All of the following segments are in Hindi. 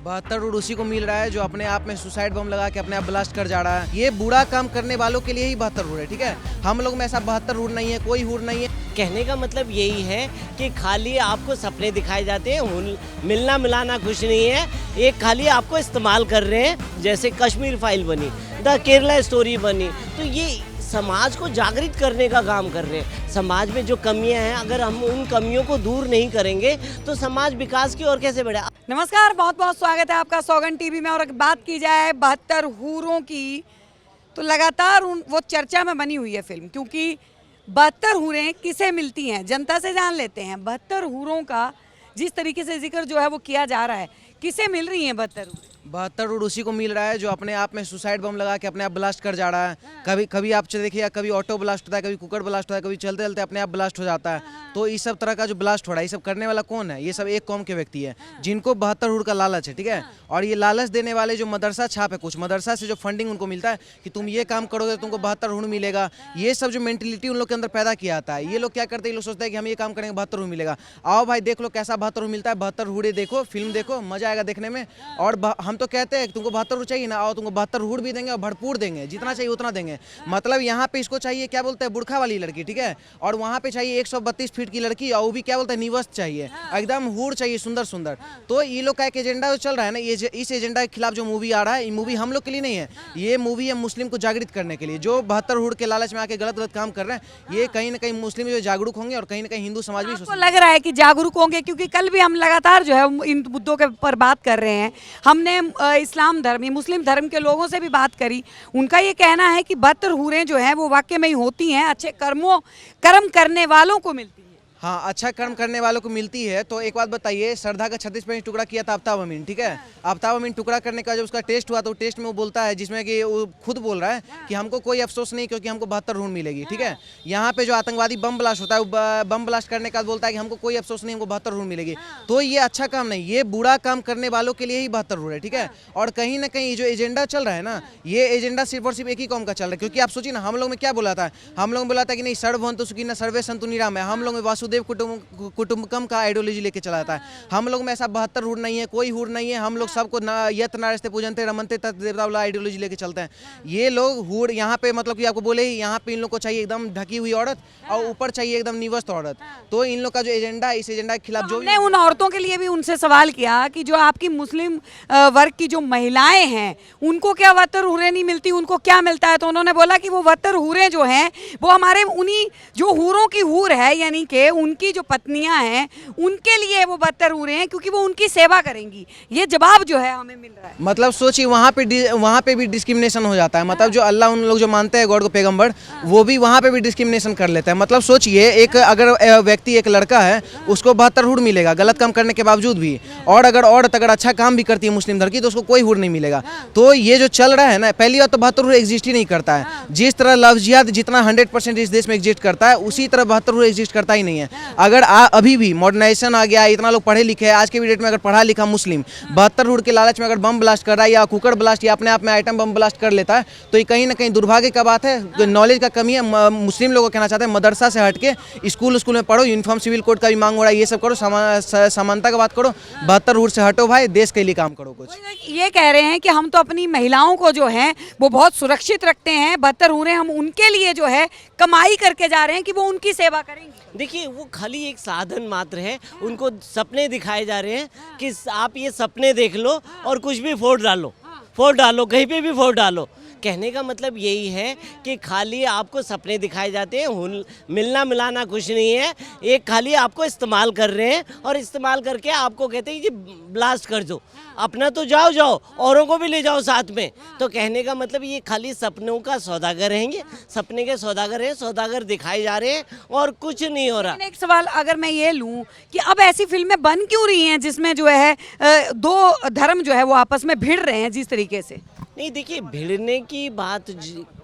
72 रोड उसी को मिल रहा है जो अपने आप में सुसाइड बम लगा के अपने आप ब्लास्ट कर जा रहा है। ये बुरा काम करने वालों के लिए ही 72 रोड है, ठीक है। हम लोग में ऐसा 72 रोड नहीं है, कोई हुर नहीं है। कहने का मतलब यही है कि खाली आपको सपने दिखाए जाते हैं, मिलना मिलाना कुछ नहीं है। ये खाली आपको इस्तेमाल कर रहे हैं। जैसे कश्मीर फाइल बनी, द केरला स्टोरी बनी, तो ये समाज को जागृत करने का काम कर रहे हैं। समाज में जो कमियां हैं, अगर हम उन कमियों को दूर नहीं करेंगे तो समाज विकास की ओर कैसे बढ़े। नमस्कार, बहुत बहुत स्वागत है आपका सौगन टीवी में। और बात की जाए 72 हूरों की, तो लगातार वो चर्चा में बनी हुई है फिल्म, क्योंकि 72 हूरें किसे मिलती हैं जनता से जान लेते हैं। 72 हूरों का जिस तरीके से जिक्र जो है वो किया जा रहा है, किसे मिल रही हैं 72 हूरें? 72 रोड उसी को मिल रहा है जो अपने आप में सुसाइड बम लगा के अपने आप ब्लास्ट कर जा रहा है। कभी आप देखिए, कभी ऑटो ब्लास्ट होता है, कभी कुकर ब्लास्ट होता है, कभी चलते चलते अपने आप ब्लास्ट हो जाता है। तो इस सब तरह का जो ब्लास्ट हो रहा है, ये सब करने वाला कौन है? ये सब एक कौम के व्यक्ति है जिनको 72 रोड का लालच है, ठीक है। और ये लालच देने वाले जो मदरसा छाप है, कुछ मदरसा से जो फंडिंग उनको मिलता है कि तुम ये काम करोगे तो तुमको 72 रोड मिलेगा, ये सब जो मेंटेलिटी उन लोग के अंदर पैदा किया जाता है। ये लोग क्या करते हैं, ये लोग सोचते हैं कि हम ये काम करेंगे 72 रोड मिलेगा। आओ भाई देख लो कैसा 72 रोड मिलता है। 72 रोड देखो, फिल्म देखो, मजा आएगा देखने में। और हम तो कहते हैं तुमको 72 रूड चाहिए ना, आओ तुमको 72 रूड भी देंगे और भरपूर देंगे, जितना चाहिए उतना देंगे। मतलब यहाँ पे इसको चाहिए क्या बोलते हैं, बुरखा वाली लड़की, ठीक है। और वहाँ पे चाहिए 132 फीट की लड़की, और वो भी क्या बोलते हैं, निवस्त चाहिए, एकदम हूर चाहिए, सुंदर सुंदर। तो ये लोग का एक एजेंडा जो चल रहा है ना, ये इस एजेंडा के खिलाफ जो मूवी आ रहा है, ये मूवी हम लोग के लिए नहीं है। ये मूवी है मुस्लिम को जागृत करने के लिए। जो 72 हूर के लालच में आके गलत गलत काम कर रहे हैं, ये कहीं ना कहीं मुस्लिम जो जागरूक होंगे और कहीं ना कहीं हिंदू समाज भी लग रहा है कि जागरूक होंगे, क्योंकि कल भी हम लगातार जो है इन मुद्दों के पर बात कर रहे हैं। हमने इस्लाम धर्म, मुस्लिम धर्म के लोगों से भी बात करी। उनका ये कहना है कि 72 हूरें जो हैं वो वाकई में ही होती हैं, अच्छे कर्म करने वालों को मिलती हैं। हाँ, अच्छा कर्म करने वालों को मिलती है। तो एक बात बताइए, श्रद्धा का 36 टुकड़ा किया था आफ्ताब अमीन, ठीक है। आफ्ताब अमीन टुकड़ा करने का जब उसका टेस्ट हुआ, तो टेस्ट में वो बोलता है, जिसमें कि वो खुद बोल रहा है कि हमको कोई अफसोस नहीं, क्योंकि हमको 72 रूड मिलेगी, ठीक है। यहाँ पे जो आतंकवादी बम ब्लास्ट होता है, बम ब्लास्ट करने का बोलता है कि हमको कोई अफसोस नहीं, हमको 72 रूड मिलेगी। तो ये अच्छा काम नहीं, ये बुरा काम करने वालों के लिए ही 72 रूड है, ठीक है। और कहीं ना कहीं जो एजेंडा चल रहा है ना, ये एजेंडा सिर्फ और सिर्फ एक ही कौम का चल रहा है। क्योंकि आप सोचिए ना, हम लोग में क्या बोला था, हम लोग बोला था कि नहीं सर्वभौमत्व सुखिनः सर्वे सन्तु निरामया। हम लोग में वासुदेव कुटुंबकम का आइडियोलॉजी लेके चला जाता है। हम लोग में ऐसा 72 हूर नहीं है, कोई हूर नहीं है। हम लोग सबको यत नारस्ते पूजनते रमनते तत् देवता वाला आइडियोलॉजी लेके चलते हैं। ये लोग हूर यहाँ पे, मतलब कि आपको बोले ही, यहाँ पे इन लोग को चाहिए एकदम ढकी हुई औरत, और ऊपर चाहिए एकदम निवस्त औरत। तो इन लोग का जो एजेंडा है, इस एजेंडा के खिलाफ जो हमने उन औरतों के लिए भी उनसे सवाल किया कि जो आपकी मुस्लिम वर्ग की जो महिलाएं हैं, उनको क्या 72 हूरें नहीं मिलती, उनको क्या मिलता है? तो उन्होंने बोला कि वो 72 हूरें जो हैं वो हमारे उन्हीं जो हूरों की हूर है, यानी कि उनकी जो पत्नियां हैं, उनके लिए वो 72 हूरें हैं, क्योंकि वो उनकी सेवा करेंगी। ये जवाब जो है हमें मिल रहा है। मतलब सोचिए, वहाँ पे भी डिस्क्रिमिनेशन हो जाता है। मतलब जो अल्लाह, उन लोग जो मानते हैं गॉड को, पैगंबर, वो भी वहाँ पे भी डिस्क्रिमिनेशन कर लेते हैं। मतलब सोचिए, एक अगर व्यक्ति, एक लड़का है, उसको 72 हूर मिलेगा गलत काम करने के बावजूद भी। और अगर औरत अगर अच्छा काम भी करती है मुस्लिम धर्म की, तो उसको कोई हूर नहीं मिलेगा। तो ये जो चल रहा है ना, पहली बात तो 72 हूर एग्जिस्ट ही नहीं करता है। जिस तरह लव जिहाद जितना 100% इस देश में एग्जिस्ट करता है, उसी तरह 72 हूर एग्जिस्ट करता ही नहीं है। अगर अभी भी मॉडर्नाइजेशन आ गया, इतना लोग पढ़े लिखे हैं, आज के भी डेट में अगर पढ़ा लिखा मुस्लिम 72 हूर के लालच में अगर बम ब्लास्ट कर रहा है, या कुकर ब्लास्ट, या अपने आप में आइटम बम ब्लास्ट कर लेता है, तो ये कहीं ना कहीं दुर्भाग्य का बात है। नॉलेज का कमी है। मुस्लिम लोगों को कहना चाहते हैं, मदरसा से हटके स्कूल में पढ़ो, यूनिफॉर्म सिविल कोड का भी मांग हो रहा है, ये सब करो, समानता का बात करो। 72 हूर से हटो भाई, देश के लिए काम करो। कुछ ये कह रहे हैं कि हम तो अपनी महिलाओं को जो है वो बहुत सुरक्षित रखते हैं। 72 हूरें हम उनके लिए जो है कमाई करके जा रहे हैं कि वो उनकी सेवा करेंगी। देखिए, वो खाली एक साधन मात्र है। उनको सपने दिखाए जा रहे हैं कि आप ये सपने देख लो और कुछ भी फोड़ डालो, कहीं पे भी फोड़ डालो। कहने का मतलब यही है कि खाली आपको सपने दिखाए जाते हैं, मिलना मिलाना कुछ नहीं है। एक खाली आपको इस्तेमाल कर रहे हैं, और इस्तेमाल करके आपको कहते हैं कि ब्लास्ट कर दो, अपना तो जाओ, औरों को भी ले जाओ साथ में। तो कहने का मतलब ये खाली सपनों का सौदागर रहेंगे, सपने के सौदागर हैं, सौदागर दिखाए जा रहे हैं, और कुछ नहीं हो रहा। एक सवाल अगर मैं ये लूं कि अब ऐसी फिल्में बन क्यों रही हैं जिसमें जो है दो धर्म जो है वो आपस में भिड़ रहे हैं जिस तरीके से? नहीं, देखिए, भिड़ने की बात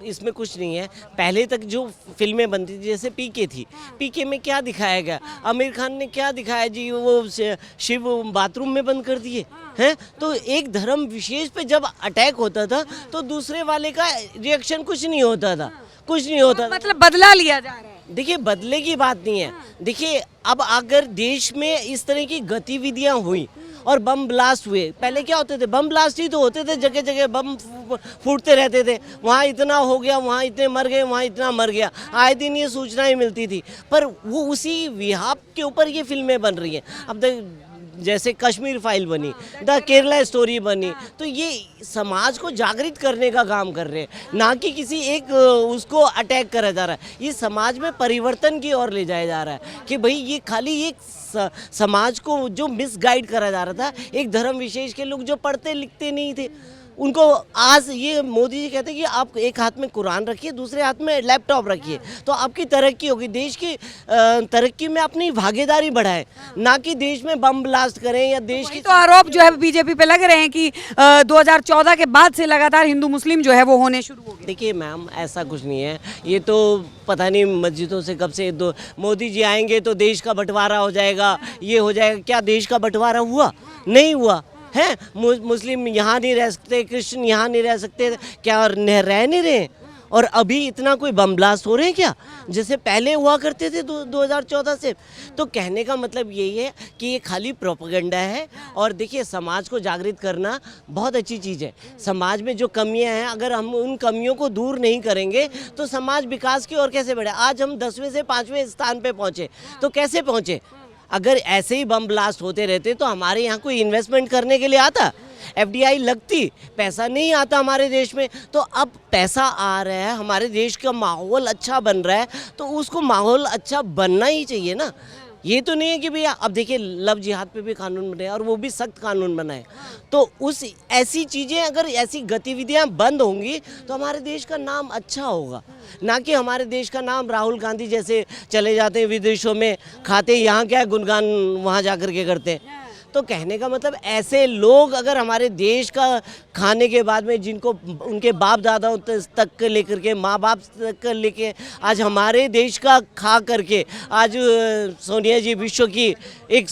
इसमें कुछ नहीं है। पहले तक जो फिल्में बनती थी, जैसे पीके थी, पीके में क्या दिखाया गया, आमिर खान ने क्या दिखाया जी, वो शिव बाथरूम में बंद कर दिए हैं। तो एक धर्म विशेष पे जब अटैक होता था, तो दूसरे वाले का रिएक्शन कुछ नहीं होता था। मतलब बदला लिया जा रहा है। देखिए बदले की बात नहीं है। देखिए अब अगर देश में इस तरह की गतिविधियां हुई और बम ब्लास्ट हुए, पहले क्या होते थे, बम ब्लास्ट ही तो होते थे, जगह जगह बम फूटते रहते थे, वहाँ इतना हो गया, वहाँ इतने मर गए, वहाँ इतना मर गया, आए दिन ये सूचनाएं मिलती थी। पर वो उसी विहाप के ऊपर ये फिल्में बन रही हैं। अब जैसे कश्मीर फाइल बनी, द केरला स्टोरी बनी, तो ये समाज को जागृत करने का काम कर रहे हैं, ना कि किसी एक उसको अटैक करा जा रहा है। ये समाज में परिवर्तन की ओर ले जाया जा रहा है कि भाई ये खाली एक समाज को जो मिसगाइड करा जा रहा था, एक धर्म विशेष के लोग जो पढ़ते लिखते नहीं थे, उनको आज ये मोदी जी कहते हैं कि आप एक हाथ में कुरान रखिए, दूसरे हाथ में लैपटॉप रखिए, तो आपकी तरक्की होगी। देश की तरक्की में अपनी भागीदारी बढ़ाएं, ना कि देश में बम ब्लास्ट करें या देश की। तो आरोप जो है बीजेपी पे लग रहे हैं कि 2014 के बाद से लगातार हिंदू मुस्लिम जो है वो होने शुरू हो गए। देखिए मैम, ऐसा कुछ नहीं है, ये तो पता नहीं मस्जिदों से कब से मोदी जी आएंगे तो देश का बंटवारा हो जाएगा, ये हो जाएगा। क्या देश का बंटवारा हुआ? नहीं हुआ है। मुस्लिम यहाँ नहीं रह सकते, क्रिश्चियन यहाँ नहीं रह सकते, क्या और रह नहीं रहे? और अभी इतना कोई बम ब्लास्ट हो रहे हैं क्या, जैसे पहले हुआ करते थे 2014 से? तो कहने का मतलब यही है कि ये खाली प्रोपेगेंडा है। और देखिए समाज को जागृत करना बहुत अच्छी चीज़ है। समाज में जो कमियां हैं, अगर हम उन कमियों को दूर नहीं करेंगे तो समाज विकास की ओर कैसे बढ़े? आज हम 10वें से 5वें स्थान पे पहुँचे, तो कैसे पहुँचे? अगर ऐसे ही बम ब्लास्ट होते रहते तो हमारे यहाँ कोई इन्वेस्टमेंट करने के लिए आता, FDI लगती, पैसा नहीं आता हमारे देश में। तो अब पैसा आ रहा है, हमारे देश का माहौल अच्छा बन रहा है, तो उसको माहौल अच्छा बनना ही चाहिए ना। ये तो नहीं है कि भैया, अब देखिए लव जिहाद पे भी कानून बने और वो भी सख्त कानून बनाए, तो उस ऐसी चीज़ें, अगर ऐसी गतिविधियां बंद होंगी तो हमारे देश का नाम अच्छा होगा, ना कि हमारे देश का नाम राहुल गांधी जैसे चले जाते हैं विदेशों में, खाते यहाँ क्या गुणगान वहाँ जा कर के करते हैं। तो कहने का मतलब ऐसे लोग अगर हमारे देश का खाने के बाद में, जिनको उनके बाप दादाओं तक लेकर के, माँ बाप तक लेके आज हमारे देश का खा करके आज सोनिया जी विश्व की एक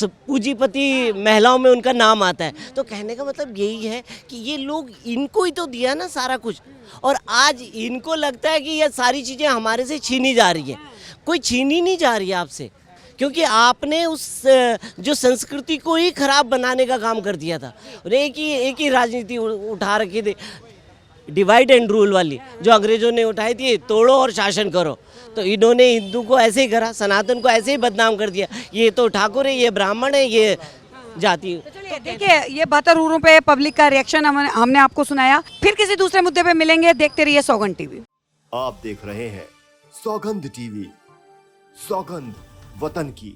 पूंजीपति महिलाओं में उनका नाम आता है। तो कहने का मतलब यही है कि ये लोग, इनको ही तो दिया ना सारा कुछ, और आज इनको लगता है कि ये सारी चीज़ें हमारे से छीनी जा रही है। कोई छीनी नहीं जा रही है आपसे, क्योंकि आपने उस जो संस्कृति को ही खराब बनाने का काम कर दिया था। और एक ही राजनीति उठा रखी थी, डिवाइड एंड रूल वाली, जो अंग्रेजों ने उठाई थी, तोड़ो और शासन करो। तो इन्होंने हिंदू को ऐसे ही करा, सनातन को ऐसे ही बदनाम कर दिया, ये तो ठाकुर है, ये ब्राह्मण है, ये जाति। तो देखिए ये 72 रूरों पे पब्लिक का रिएक्शन हमने आपको सुनाया। फिर किसी दूसरे मुद्दे पे मिलेंगे। देखते रहिए सौगंध टीवी। आप देख रहे हैं सौगंध टीवी, सौगंध वतन की।